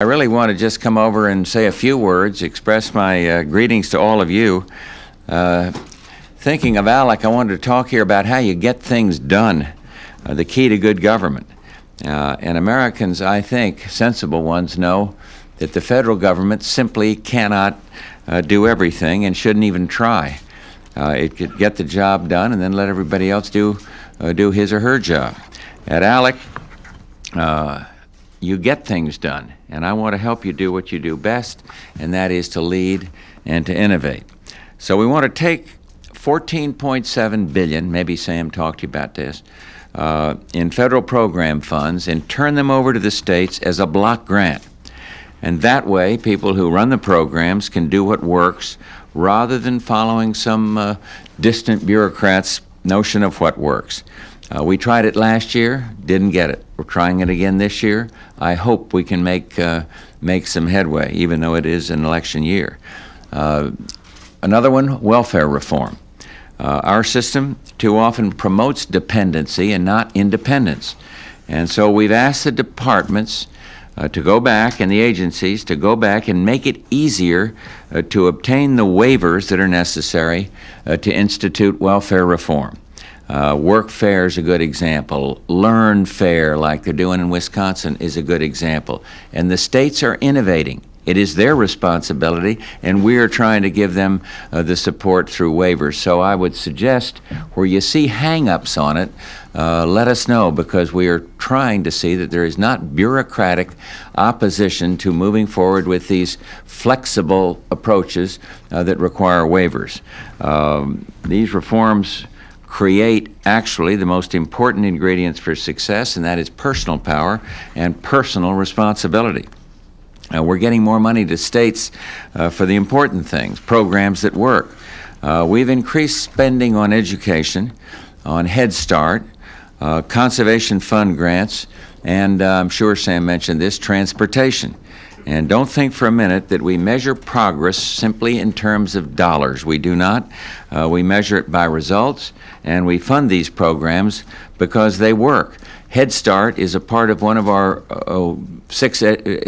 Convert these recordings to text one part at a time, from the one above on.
I really want to just come over and say a few words, express my greetings to all of you. Thinking of ALEC, I wanted to talk here about how you get things done, the key to good government. And Americans, I think, sensible ones, know that the federal government simply cannot do everything and shouldn't even try. It could get the job done and then let everybody else do his or her job. At ALEC, you get things done, and I want to help you do what you do best, and that is to lead and to innovate. So we want to take $14.7 billion, maybe Sam talked to you about this, in federal program funds and turn them over to the states as a block grant. And that way, people who run the programs can do what works rather than following some distant bureaucrat's notion of what works. We tried it last year, didn't get it. We're trying it again this year. I hope we can make some headway, even though it is an election year. Another one, welfare reform. Our system too often promotes dependency and not independence. And so we've asked the departments to go back, and the agencies to go back and make it easier to obtain the waivers that are necessary to institute welfare reform. Workfare is a good example. Learn Fair, like they're doing in Wisconsin, is a good example. And the states are innovating. It is their responsibility, and we are trying to give them the support through waivers. So I would suggest where you see hang-ups on it, let us know, because we are trying to see that there is not bureaucratic opposition to moving forward with these flexible approaches that require waivers. These reforms create actually the most important ingredients for success, and that is personal power and personal responsibility. We're getting more money to states for the important things, programs that work. We've increased spending on education, on Headstart, conservation fund grants, and I'm sure Sam mentioned this, transportation. And don't think for a minute that we measure progress simply in terms of dollars. We do not. We measure it by results, and we fund these programs because they work. Headstart is a part of one of our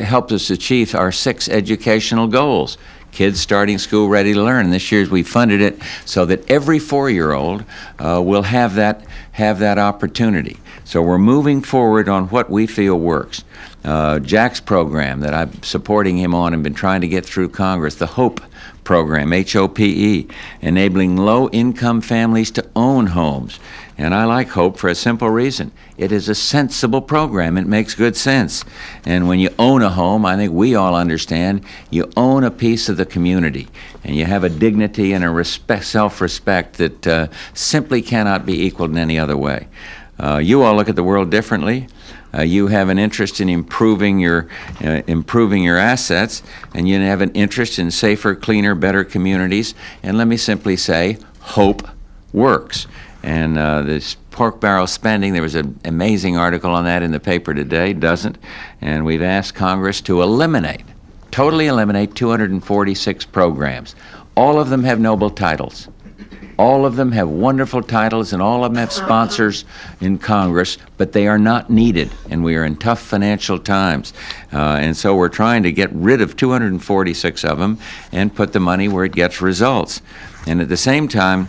helps us achieve our 6 educational goals. Kids starting school ready to learn. This year we funded it so that every 4-year-old will have that opportunity. So we're moving forward on what we feel works. Jack's program that I'm supporting him on and been trying to get through Congress, the HOPE program, HOPE, enabling low-income families to own homes. And I like HOPE for a simple reason. It is a sensible program. It makes good sense. And when you own a home, I think we all understand, you own a piece of the community. And you have a dignity and a self-respect that simply cannot be equaled in any other way. You all look at the world differently. You have an interest in improving your assets, and you have an interest in safer, cleaner, better communities. And let me simply say, HOPE works. And this pork barrel spending, there was an amazing article on that in the paper today, doesn't. And we've asked Congress to totally eliminate 246 programs. All of them have noble titles. All of them have wonderful titles, and all of them have sponsors in Congress, but they are not needed, and we are in tough financial times. And so we're trying to get rid of 246 of them and put the money where it gets results. And at the same time,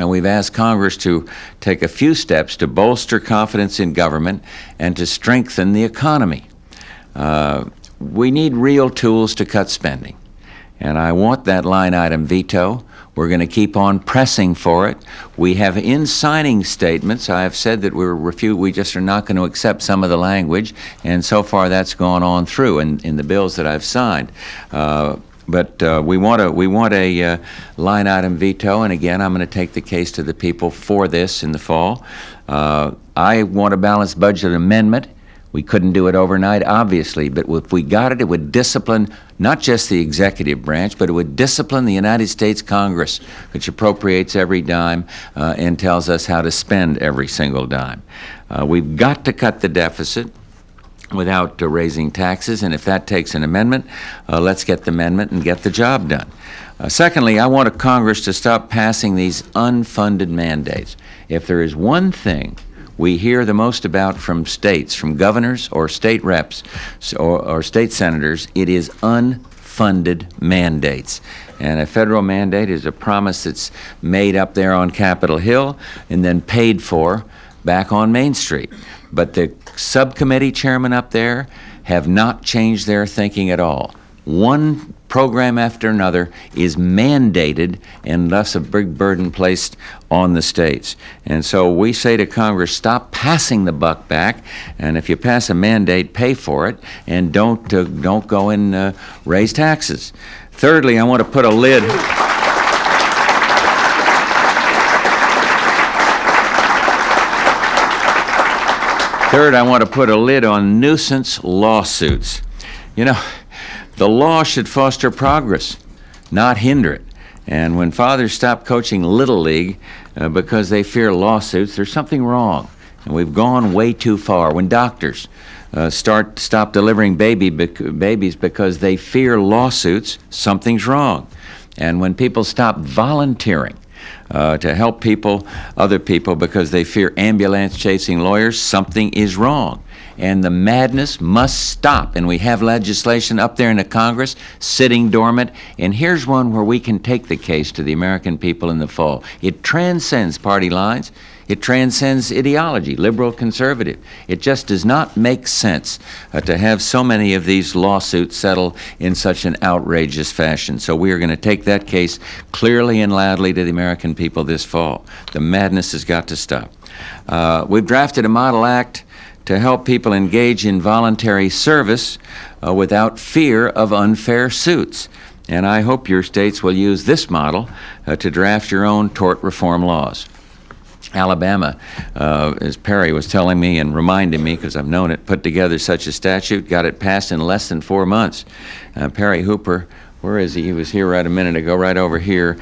we've asked Congress to take a few steps to bolster confidence in government and to strengthen the economy. We need real tools to cut spending, and I want that line item veto. We're going to keep on pressing for it. We have in signing statements, I have said that we just are not going to accept some of the language, and so far that's gone on through in the bills that I've signed. But we want a line item veto, and again, I'm going to take the case to the people for this in the fall. I want a balanced budget amendment. We couldn't do it overnight, obviously, but if we got it, it would discipline not just the executive branch, but it would discipline the United States Congress, which appropriates every dime and tells us how to spend every single dime. We've got to cut the deficit without raising taxes, and if that takes an amendment, let's get the amendment and get the job done. Secondly, I want Congress to stop passing these unfunded mandates. If there is one thing we hear the most about from states, from governors or state reps or state senators. It is unfunded mandates. And a federal mandate is a promise that's made up there on Capitol Hill and then paid for back on Main Street. But the subcommittee chairmen up there have not changed their thinking at all. One program after another is mandated and thus a big burden placed on the states. And so we say to Congress, stop passing the buck back, and if you pass a mandate, pay for it, and don't go and raise taxes. Thirdly, I want to put a lid. Third, I want to put a lid on nuisance lawsuits. You know, the law should foster progress, not hinder it. And when fathers stop coaching Little League because they fear lawsuits, there's something wrong. And we've gone way too far. When doctors stop delivering babies because they fear lawsuits, something's wrong. And when people stop volunteering to help other people because they fear ambulance-chasing lawyers, something is wrong. And the madness must stop. And we have legislation up there in the Congress sitting dormant. And here's one where we can take the case to the American people in the fall. It transcends party lines. It transcends ideology, liberal, conservative. It just does not make sense to have so many of these lawsuits settle in such an outrageous fashion. So we are going to take that case clearly and loudly to the American people this fall. The madness has got to stop. We've drafted a model act to help people engage in voluntary service without fear of unfair suits. And I hope your states will use this model to draft your own tort reform laws. Alabama, as Perry was telling me and reminding me, because I've known it, put together such a statute, got it passed in less than 4 months. Perry Hooper, where is he? He was here right a minute ago, right over here,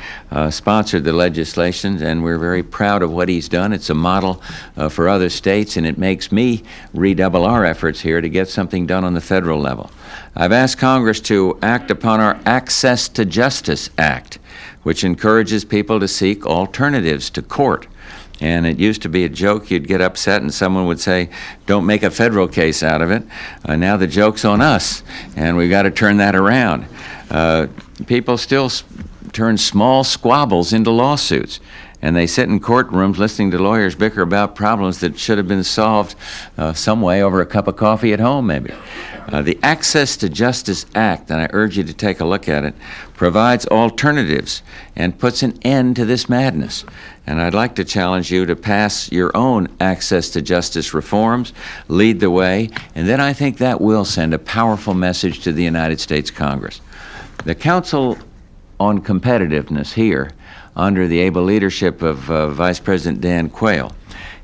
sponsored the legislation, and we're very proud of what he's done. It's a model for other states, and it makes me redouble our efforts here to get something done on the federal level. I've asked Congress to act upon our Access to Justice Act, which encourages people to seek alternatives to court. And it used to be a joke. You'd get upset and someone would say, don't make a federal case out of it. Now the joke's on us, and we've got to turn that around. People still turn small squabbles into lawsuits, and they sit in courtrooms listening to lawyers bicker about problems that should have been solved some way over a cup of coffee at home, maybe. The Access to Justice Act, and I urge you to take a look at it, provides alternatives and puts an end to this madness. And I'd like to challenge you to pass your own access to justice reforms, lead the way, and then I think that will send a powerful message to the United States Congress. The Council on Competitiveness here, under the able leadership of Vice President Dan Quayle,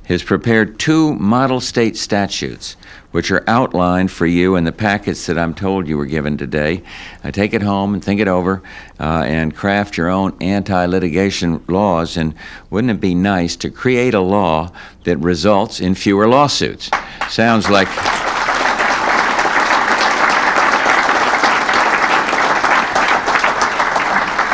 has prepared 2 model state statutes which are outlined for you in the packets that I'm told you were given today. Take it home and think it over and craft your own anti-litigation laws. And wouldn't it be nice to create a law that results in fewer lawsuits? Sounds like...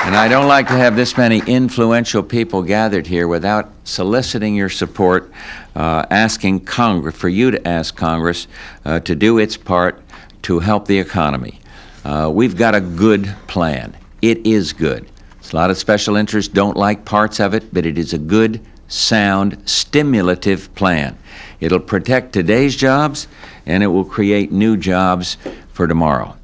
And I don't like to have this many influential people gathered here without soliciting your support, asking Congress, for you to ask Congress to do its part to help the economy. We've got a good plan. It is good. A lot of special interests don't like parts of it, but it is a good, sound, stimulative plan. It'll protect today's jobs, and it will create new jobs for tomorrow.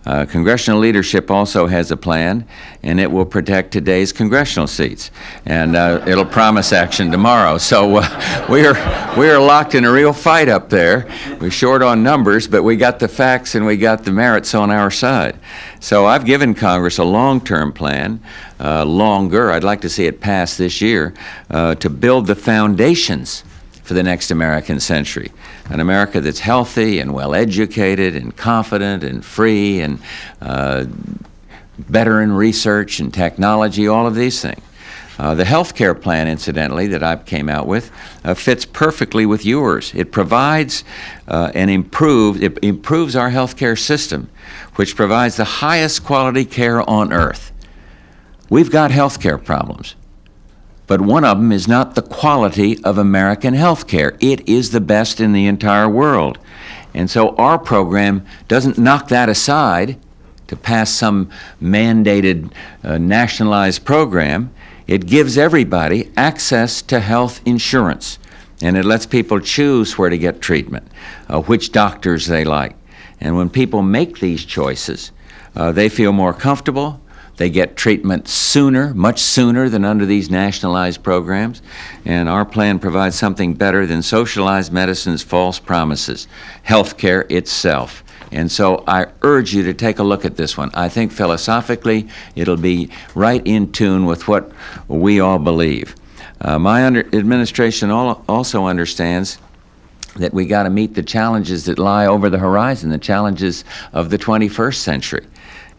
Congressional leadership also has a plan, and it will protect today's congressional seats, and it'll promise action tomorrow. So we are locked in a real fight up there. We're short on numbers, but we got the facts and we got the merits on our side. So I've given Congress a long-term plan, longer. I'd like to see it pass this year, to build the foundations for the next American century. An America that's healthy and well-educated and confident and free and better in research and technology, all of these things. The health care plan, incidentally, that I came out with fits perfectly with yours. It provides it improves our health care system, which provides the highest quality care on earth. We've got health care problems. But one of them is not the quality of American health care. It is the best in the entire world. And so our program doesn't knock that aside to pass some mandated nationalized program. It gives everybody access to health insurance, and it lets people choose where to get treatment, which doctors they like. And when people make these choices, they feel more comfortable. They get treatment sooner, much sooner than under these nationalized programs. And our plan provides something better than socialized medicine's false promises, health care itself. And so I urge you to take a look at this one. I think philosophically it'll be right in tune with what we all believe. My administration also understands that we got to meet the challenges that lie over the horizon, the challenges of the 21st century.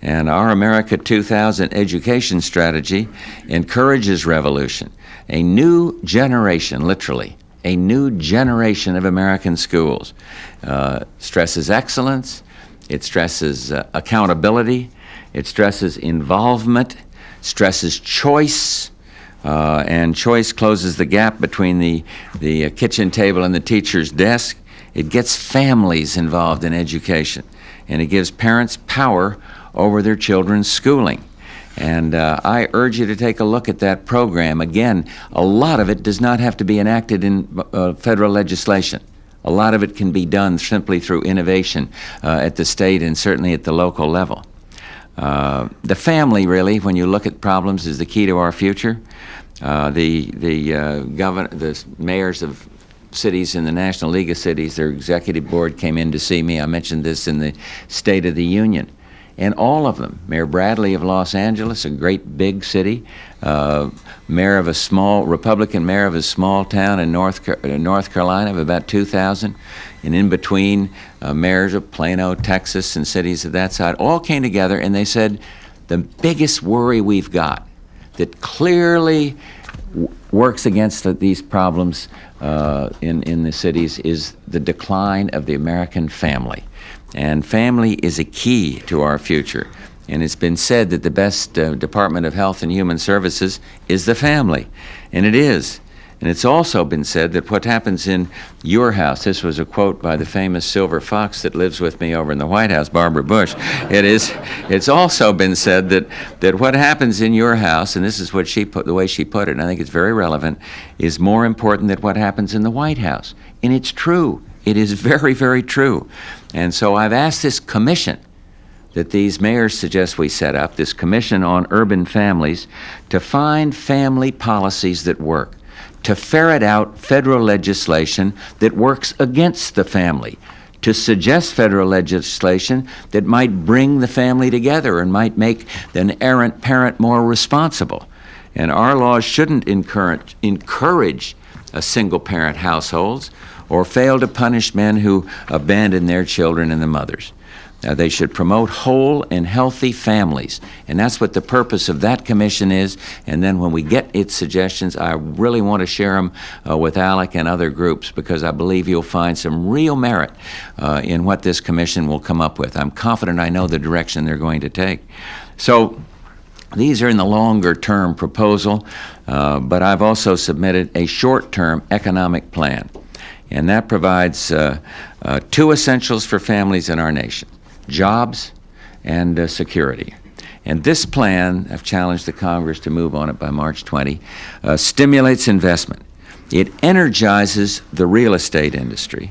And our America 2000 education strategy encourages revolution, a new generation, literally, a new generation of American schools. Stresses excellence, it stresses accountability, it stresses involvement, stresses choice, and choice closes the gap between the kitchen table and the teacher's desk. It gets families involved in education, and it gives parents power over their children's schooling. And I urge you to take a look at that program. Again, a lot of it does not have to be enacted in federal legislation. A lot of it can be done simply through innovation at the state and certainly at the local level. The family, really, when you look at problems, is the key to our future. The mayors of cities in the National League of Cities, their executive board came in to see me. I mentioned this in the State of the Union. And all of them, Mayor Bradley of Los Angeles, a great big city, mayor of a small, Republican mayor of a small town in North Carolina of about 2,000, and in between, mayors of Plano, Texas, and cities of that side, all came together and they said, the biggest worry we've got that clearly works against these problems in the cities is the decline of the American family. And family is a key to our future. And it's been said that the best Department of Health and Human Services is the family. And it is. And it's also been said that what happens in your house, this was a quote by the famous silver fox that lives with me over in the White House, Barbara Bush. It's also been said that what happens in your house, and this is what the way she put it, and I think it's very relevant, is more important than what happens in the White House. And it's true. It is very, very true. And so I've asked this commission that these mayors suggest we set up, this Commission on Urban Families, to find family policies that work, to ferret out federal legislation that works against the family, to suggest federal legislation that might bring the family together and might make the errant parent more responsible. And our laws shouldn't encourage single-parent households or fail to punish men who abandon their children and the mothers. They should promote whole and healthy families, and that's what the purpose of that commission is. And then when we get its suggestions, I really want to share them with ALEC and other groups, because I believe you'll find some real merit in what this commission will come up with. I'm confident I know the direction they're going to take. So these are in the longer-term proposal, but I've also submitted a short-term economic plan. And that provides two essentials for families in our nation: jobs and security. And this plan, I've challenged the Congress to move on it by March 20, stimulates investment. It energizes the real estate industry,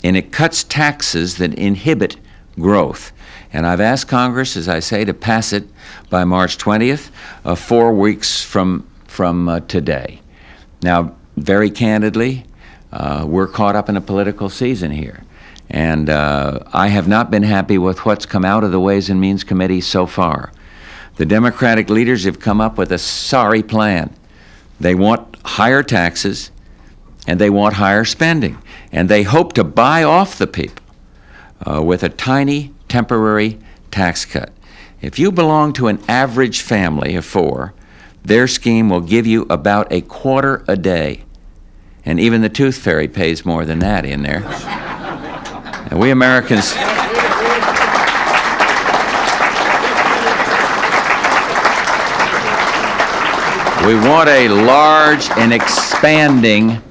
and it cuts taxes that inhibit growth. And I've asked Congress, as I say, to pass it by March 20th, 4 weeks from today. Now, very candidly, we're caught up in a political season here. And I have not been happy with what's come out of the Ways and Means Committee so far. The Democratic leaders have come up with a sorry plan. They want higher taxes, and they want higher spending. And they hope to buy off the people with a tiny temporary tax cut. If you belong to an average family of 4, their scheme will give you about a quarter a day. And even the tooth fairy pays more than that in there. And we Americans, We want a large and expanding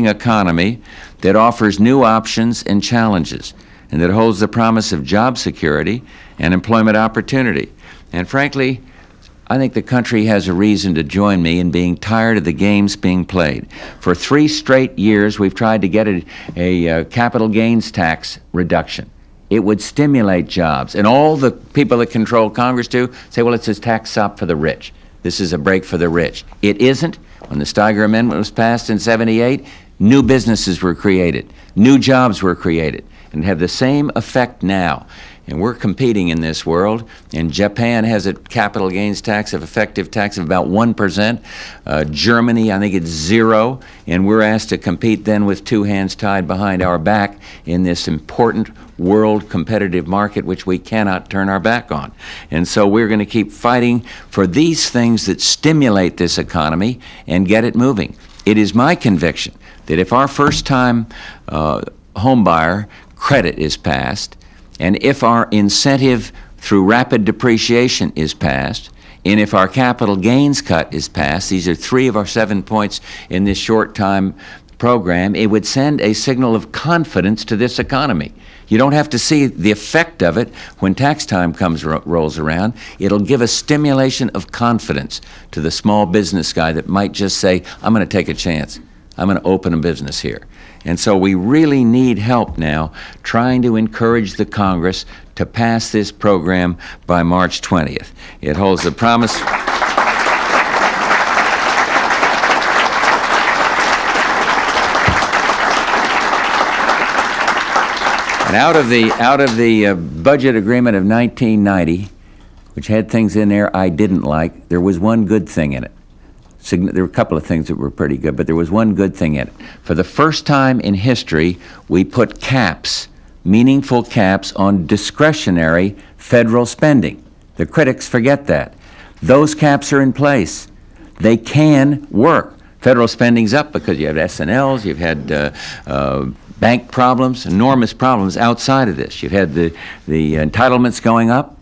economy that offers new options and challenges, and that holds the promise of job security and employment opportunity. And frankly, I think the country has a reason to join me in being tired of the games being played. For 3 straight years, we've tried to get a capital gains tax reduction. It would stimulate jobs. And all the people that control Congress do say, well, it's a tax stop for the rich. This is a break for the rich. It isn't. When the Steiger Amendment was passed in '78, new businesses were created, new jobs were created, and have the same effect now. And we're competing in this world, and Japan has a capital gains tax, effective tax of about 1%. Germany, I think it's 0, and we're asked to compete then with 2 hands tied behind our back in this important world competitive market which we cannot turn our back on. And so we're going to keep fighting for these things that stimulate this economy and get it moving. It is my conviction that if our first-time homebuyer credit is passed, and if our incentive through rapid depreciation is passed, and if our capital gains cut is passed, these are 3 of our 7 points in this short-time program, it would send a signal of confidence to this economy. You don't have to see the effect of it when tax time rolls around. It'll give a stimulation of confidence to the small business guy that might just say, I'm going to take a chance. I'm going to open a business here. And so we really need help now trying to encourage the Congress to pass this program by March 20th. It holds the promise. And out of the budget agreement of 1990, which had things in there I didn't like, there was one good thing in it. There were a couple of things that were pretty good, but there was one good thing in it. For the first time in history, we put caps, meaningful caps, on discretionary federal spending. The critics forget that. Those caps are in place. They can work. Federal spending's up because you have S&Ls, you've had bank problems, enormous problems outside of this. You've had the entitlements going up.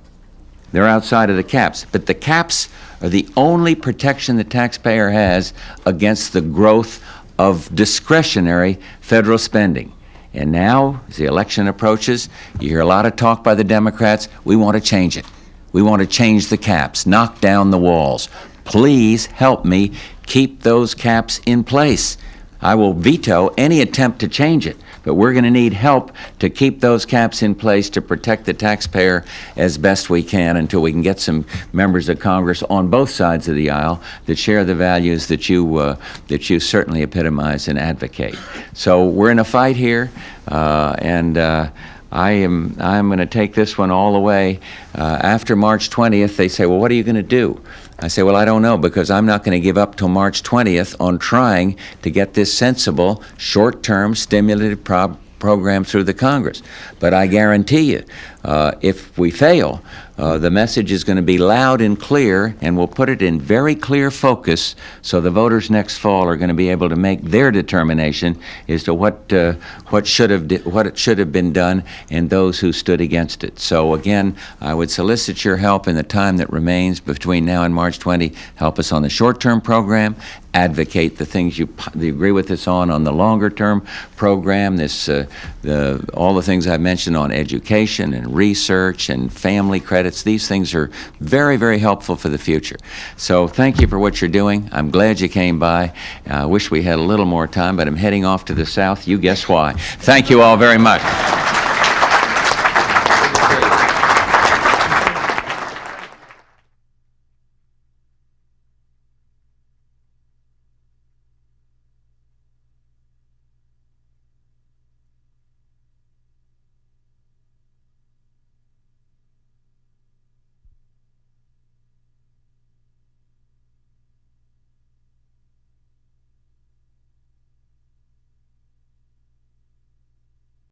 They're outside of the caps. But the caps are the only protection the taxpayer has against the growth of discretionary federal spending. And now, as the election approaches, you hear a lot of talk by the Democrats. We want to change it. We want to change the caps, knock down the walls. Please help me keep those caps in place. I will veto any attempt to change it, but we're going to need help to keep those caps in place to protect the taxpayer as best we can until we can get some members of Congress on both sides of the aisle that share the values that you certainly epitomize and advocate. So we're in a fight here, and I'm going to take this one all the way. After March 20th, they say, well, what are you going to do? I say, well, I don't know, because I'm not going to give up till March 20th on trying to get this sensible, short-term, stimulative program through the Congress. But I guarantee you, if we fail, the message is going to be loud and clear, and we'll put it in very clear focus so the voters next fall are going to be able to make their determination as to what should have been done and those who stood against it. So again, I would solicit your help in the time that remains between now and March 20. Help us on the short-term program. Advocate the things you agree with us on the longer-term program. All the things I've mentioned on education and research and family credits. These things are very, very helpful for the future. So thank you for what you're doing. I'm glad you came by. I wish we had a little more time, but I'm heading off to the south. You guess why. Thank you all very much.